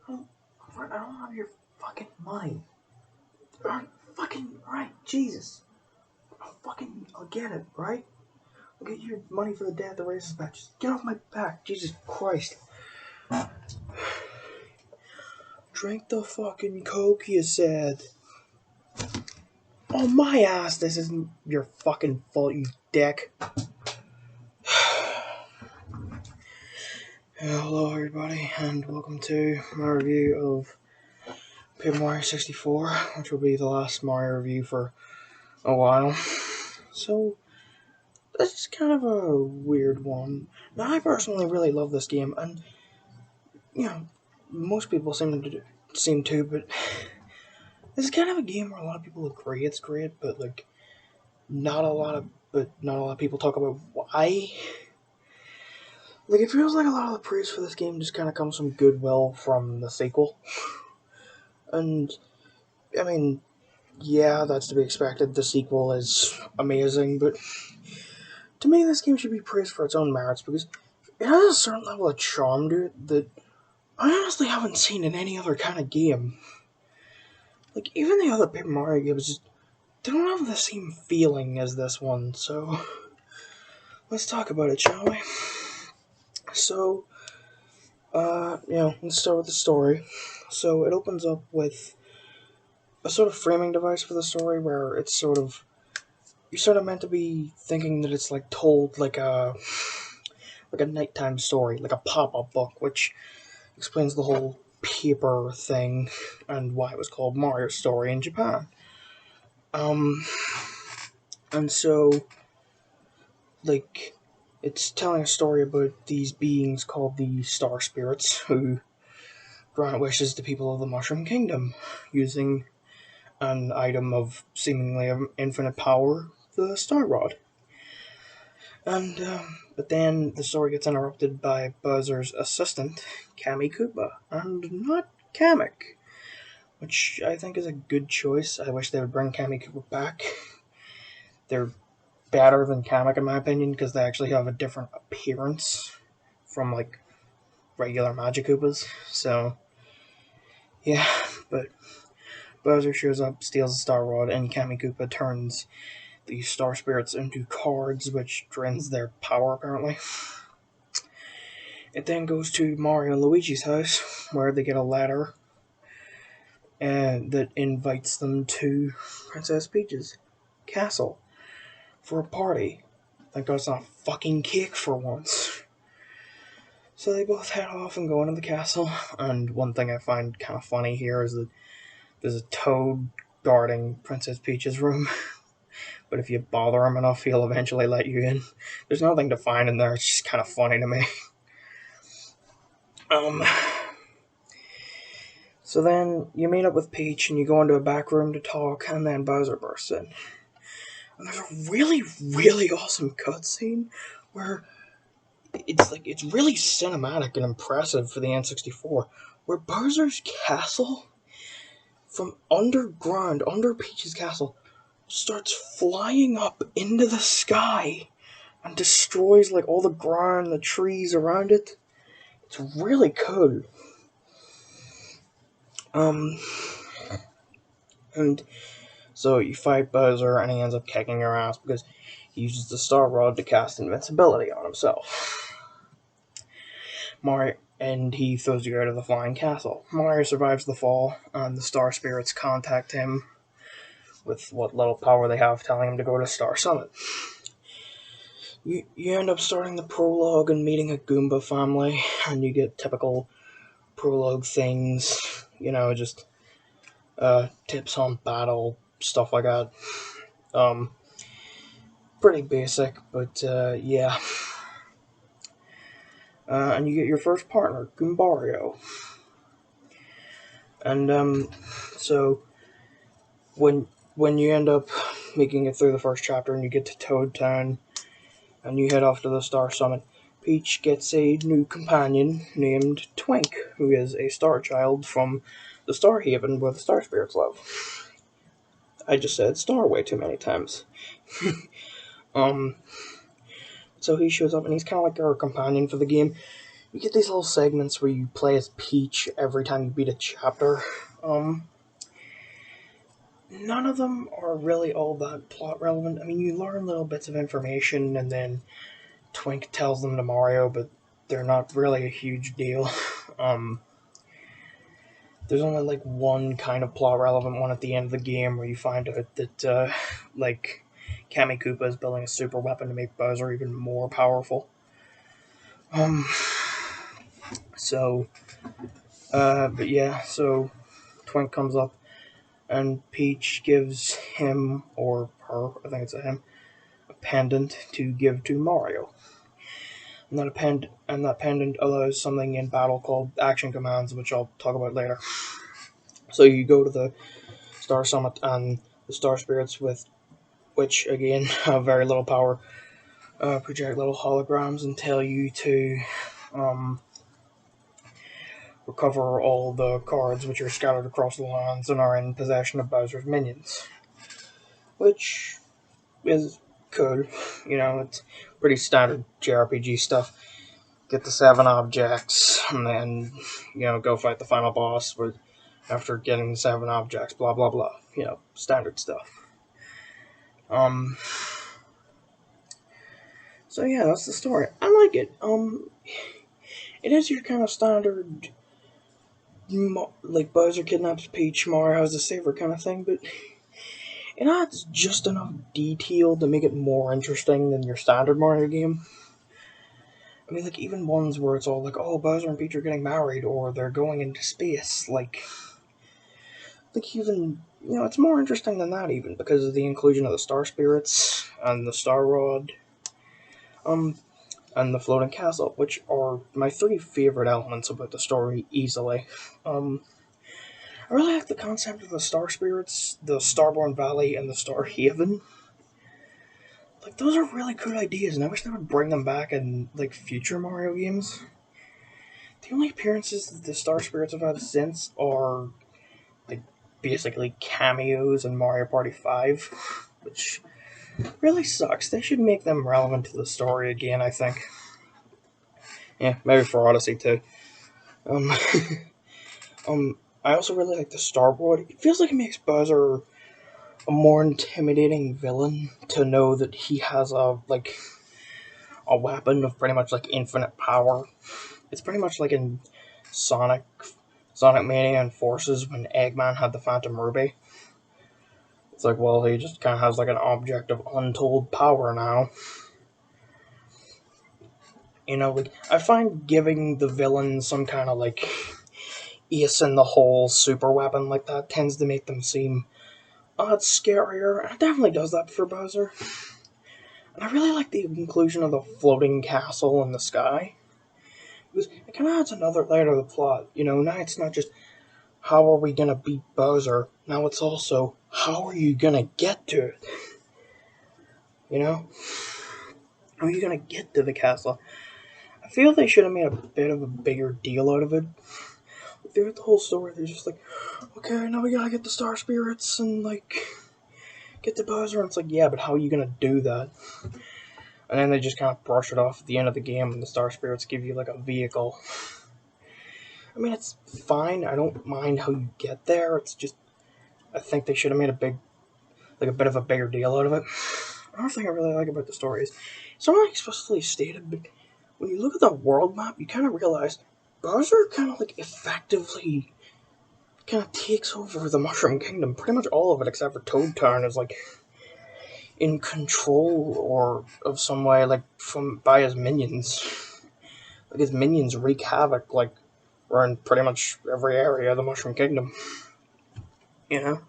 I don't have your fucking money. Right, Jesus. I'll get it, right? I'll get your money for the day at the races match. Just get off my back, Jesus Christ. Drink the fucking Coke, you said. Oh, my ass, this isn't your fucking fault, you dick. Hello, everybody, and welcome to my review of Paper Mario 64, which will be the last Mario review for a while. So, this is kind of a weird one. Now, I personally really love this game, and, you know, most people seem to, but this is kind of a game where a lot of people agree it's great, but, like, not a lot of people talk about why. Like, it feels like a lot of the praise for this game just kind of comes from goodwill from the sequel. And, I mean, yeah, that's to be expected. The sequel is amazing, but to me, this game should be praised for its own merits because it has a certain level of charm to it that I honestly haven't seen in any other kind of game. Like, even the other Paper Mario games just they don't have the same feeling as this one, so let's talk about it, shall we? So, let's start with the story. So, it opens up with a sort of framing device for the story where it's you're sort of meant to be thinking that it's like told like a nighttime story, like a pop-up book, which explains the whole paper thing and why it was called Mario Story in Japan. And so, like, it's telling a story about these beings called the Star Spirits who grant wishes to people of the Mushroom Kingdom using an item of seemingly infinite power, the Star Rod. And, but then the story gets interrupted by Bowser's assistant, Kami Koopa, and not Kamek, which I think is a good choice. I wish they would bring Kami Koopa back. They're better than Kamek, in my opinion, because they actually have a different appearance from, like, regular Magic Koopas. So, yeah, but Bowser shows up, steals the Star Rod, and Kami Koopa turns the Star Spirits into cards, which drains their power, apparently. It then goes to Mario and Luigi's house, where they get a letter that invites them to Princess Peach's castle for a party. Thank God it's not fucking cake for once. So they both head off and go into the castle, and one thing I find kind of funny here is that there's a toad guarding Princess Peach's room. But if you bother him enough, he'll eventually let you in. There's nothing to find in there, it's just kind of funny to me. So then you meet up with Peach and you go into a back room to talk, and then Bowser bursts in. And there's a really, really awesome cutscene where it's really cinematic and impressive for the N64, where Bowser's castle from underground, under Peach's castle, starts flying up into the sky and destroys like all the ground, the trees around it. It's really cool. And so you fight Bowser and he ends up kicking your ass because he uses the Star Rod to cast invincibility on himself. Mario, and he throws you out of the flying castle. Mario survives the fall, and the Star Spirits contact him with what little power they have, telling him to go to Star Summit. You end up starting the prologue and meeting a Goomba family, and you get typical prologue things, just tips on battle, stuff like that. Pretty basic, but yeah. And you get your first partner, Goombario. And so when you end up making it through the first chapter and you get to Toad Town and you head off to the Star Summit, Peach gets a new companion named Twink, who is a star child from the Star Haven where the Star Spirits live. I just said star way too many times. So he shows up and he's kind of like our companion for the game. you get these little segments where you play as Peach every time you beat a chapter. None of them are really all that plot relevant. I mean, you learn little bits of information, and then Twink tells them to Mario, but they're not really a huge deal. Um, there's only like one kind of plot relevant one at the end of the game where you find out that like Kami Koopa is building a super weapon to make Bowser even more powerful. Um, so, but yeah, so Twink comes up and Peach gives him or her, I think it's a him, a pendant to give to Mario. And that pendant allows something in battle called action commands, which I'll talk about later. So you go to the Star Summit and the Star Spirits, with which again have very little power, project little holograms and tell you to recover all the cards which are scattered across the lands and are in possession of Bowser's minions. Which is cool. You know, it's pretty standard JRPG stuff. Get the 7 objects, and then, you know, go fight the final boss with, after getting the 7 objects, blah blah blah. You know, standard stuff. So yeah, that's the story. I like it. It is your kind of standard, like Bowser kidnaps Peach, Mario has a saver kind of thing, but it adds just enough detail to make it more interesting than your standard Mario game. I mean, like, even ones where it's all like, oh, Bowser and Peach are getting married, or they're going into space, like even, you know, it's more interesting than that, even, because of the inclusion of the Star Spirits, and the Star Rod, and the Floating Castle, which are my 3 favorite elements about the story, easily. I really like the concept of the Star Spirits, the Starborn Valley, and the Star Haven. Like, those are really cool ideas, and I wish they would bring them back in, like, future Mario games. The only appearances that the Star Spirits have had since are, like, basically cameos in Mario Party 5, which really sucks. They should make them relevant to the story again, I think. Yeah, maybe for Odyssey, too. Um, I also really like the Star Rod. It feels like it makes Bowser a more intimidating villain to know that he has a weapon of pretty much like infinite power. It's pretty much like in Sonic Mania and Forces when Eggman had the Phantom Ruby. It's like, well, he just kind of has like an object of untold power now. You know, like, I find giving the villain some kind of like ace in the hole super weapon like that tends to make them seem scarier. And it definitely does that for Bowser. And I really like the inclusion of the floating castle in the sky. Because it kind of adds another layer to the plot. You know, now it's not just, how are we gonna beat Bowser? Now it's also, how are you gonna get to it? You know? How are you gonna get to the castle? I feel they should have made a bit of a bigger deal out of it. Throughout the whole story, they're just like, okay, now we gotta get the Star Spirits and, like, get to Bowser. And it's like, yeah, but how are you gonna do that? And then they just kind of brush it off at the end of the game, and the Star Spirits give you, like, a vehicle. I mean, it's fine. I don't mind how you get there. It's just, I think they should have made a bit of a bigger deal out of it. Another thing I really like about the story is, it's not like explicitly stated, but when you look at the world map, you kind of realize Bowser kind of, like, effectively kind of takes over the Mushroom Kingdom. Pretty much all of it, except for Toad Town, is, like, in control or of some way, like, by his minions. Like, his minions wreak havoc, like, around pretty much every area of the Mushroom Kingdom. You know?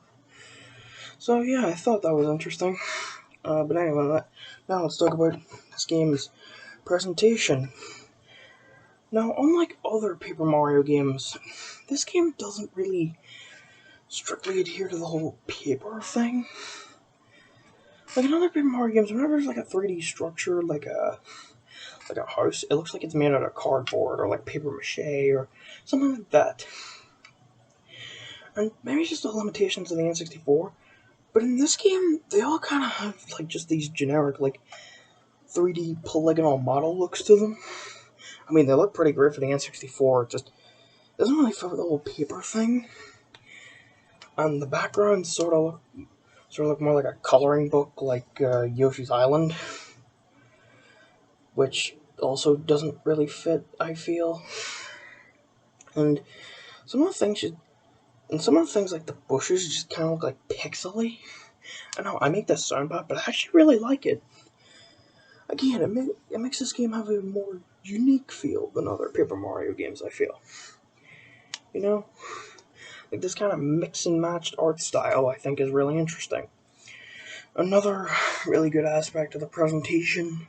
So, yeah, I thought that was interesting. But anyway, now let's talk about this game's presentation. Now, unlike other Paper Mario games, this game doesn't really strictly adhere to the whole paper thing. Like in other Paper Mario games, whenever there's like a 3D structure, like a house, it looks like it's made out of cardboard or like paper mache or something like that. And maybe it's just the limitations of the N64, but in this game, they all kind of have like just these generic like 3D polygonal model looks to them. I mean, they look pretty great for the N64. It just doesn't really fit with the whole paper thing. And the background sort of look more like a coloring book, like Yoshi's Island, which also doesn't really fit, I feel. And some of the things like the bushes just kind of look like pixely. I know I make that sound bad, but I actually really like it. Again, it makes this game have a more unique feel than other Paper Mario games, I feel. You know? Like, this kind of mix and matched art style, I think, is really interesting. Another really good aspect of the presentation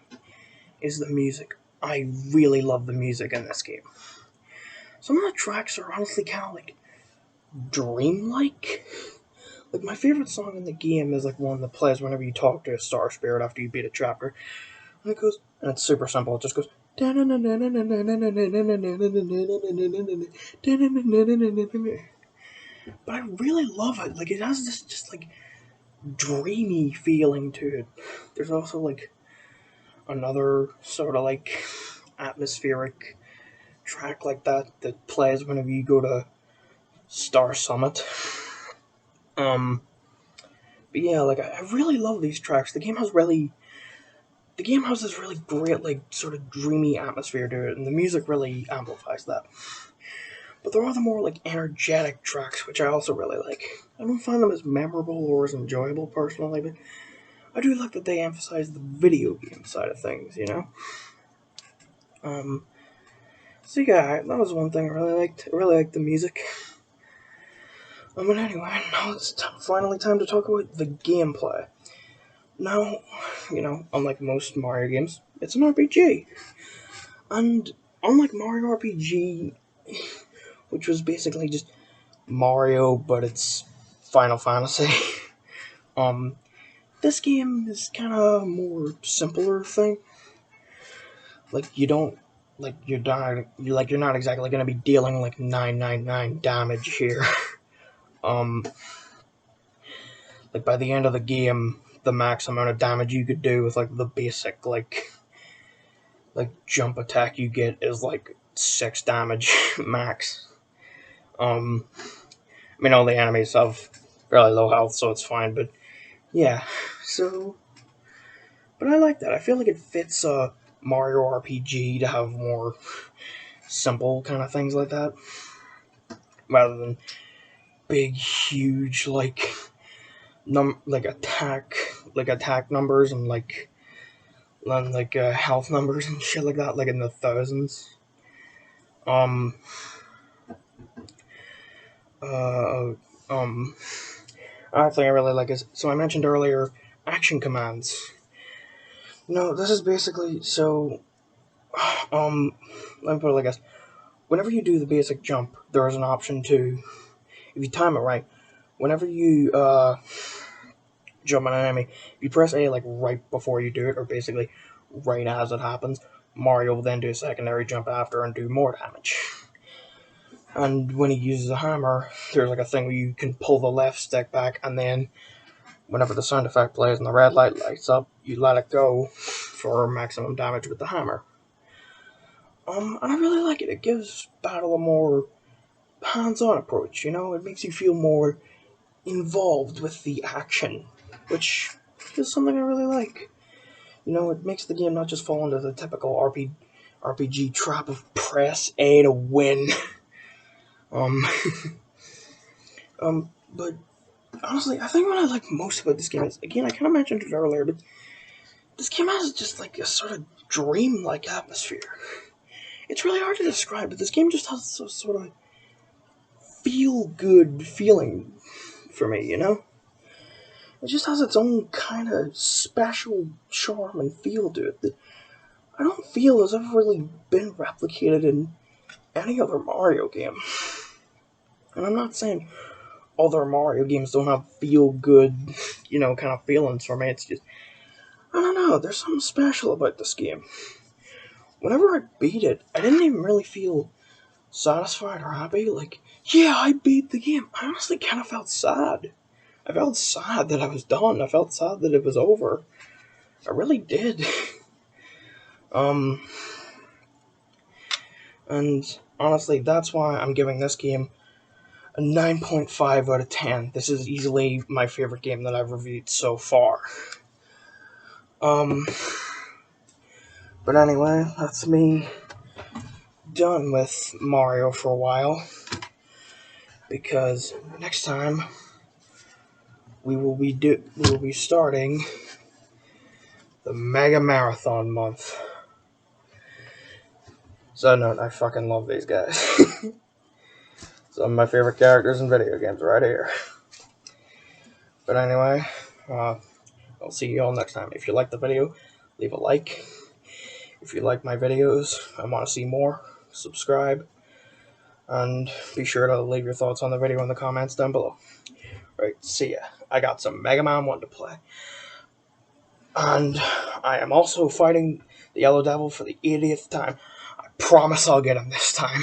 is the music. I really love the music in this game. Some of the tracks are honestly kind of like dreamlike. Like, my favorite song in the game is like one that plays whenever you talk to a star spirit after you beat a chapter. And it goes, and it's super simple, it just goes. But I really love it. Like, it has this just like dreamy feeling to it. There's also like another sort of like atmospheric track like that plays whenever you go to Star Summit. But yeah, like I really love these tracks. The game has this really great, like, sort of dreamy atmosphere to it, and the music really amplifies that. But there are the more, like, energetic tracks, which I also really like. I don't find them as memorable or as enjoyable, personally, but I do like that they emphasize the video game side of things, you know? So yeah, that was one thing I really liked. I really liked the music. But anyway, now it's finally time to talk about the gameplay. Now, unlike most Mario games, it's an RPG. And unlike Mario RPG, which was basically just Mario, but it's Final Fantasy, this game is kind of more simpler thing. Like, you're not exactly gonna be dealing like 999 damage here. Like, by the end of the game, the max amount of damage you could do with like the basic like jump attack you get is like 6 damage max. I mean, all the enemies have fairly low health, so it's fine, but yeah, but I like that. I feel like it fits a Mario RPG to have more simple kind of things like that, rather than big, huge, attack numbers and health numbers and shit like that, like in the thousands. Uh, um, Another thing I really like is, so I mentioned earlier, action commands. No, this is basically, let me put it like this. Whenever you do the basic jump, there is an option to, if you time it right, whenever you, jump on an enemy, if you press A, like, right before you do it, or basically right as it happens, Mario will then do a secondary jump after and do more damage. And when he uses a hammer, there's like a thing where you can pull the left stick back, and then whenever the sound effect plays and the red light lights up, you let it go for maximum damage with the hammer. And I really like it. It gives battle a more hands-on approach, It makes you feel more involved with the action, which is something I really like. It makes the game not just fall into the typical RPG trap of press A to win. But honestly, I think what I like most about this game is, again, I kind of mentioned it earlier, but this game has just like a sort of dream-like atmosphere. It's really hard to describe, but this game just has a sort of feel-good feeling for me, It just has its own kind of special charm and feel to it that I don't feel has ever really been replicated in any other Mario game. And I'm not saying other Mario games don't have feel-good, kind of feelings for me. It's just, I don't know, there's something special about this game. Whenever I beat it, I didn't even really feel satisfied or happy. Like, yeah, I beat the game. I honestly kind of felt sad. I felt sad that I was done. I felt sad that it was over. I really did. And honestly, that's why I'm giving this game a 9.5 out of 10. This is easily my favorite game that I've reviewed so far. But anyway, that's me done with Mario for a while, because next time we will be starting the Mega Marathon month. So note, I fucking love these guys. Some of my favorite characters in video games right here. But anyway, I'll see you all next time. If you like the video, leave a like. If you like my videos and want to see more, subscribe. And be sure to leave your thoughts on the video in the comments down below. Right, see ya. I got some Mega Man 1 to play. And I am also fighting the Yellow Devil for the 80th time. I promise I'll get him this time.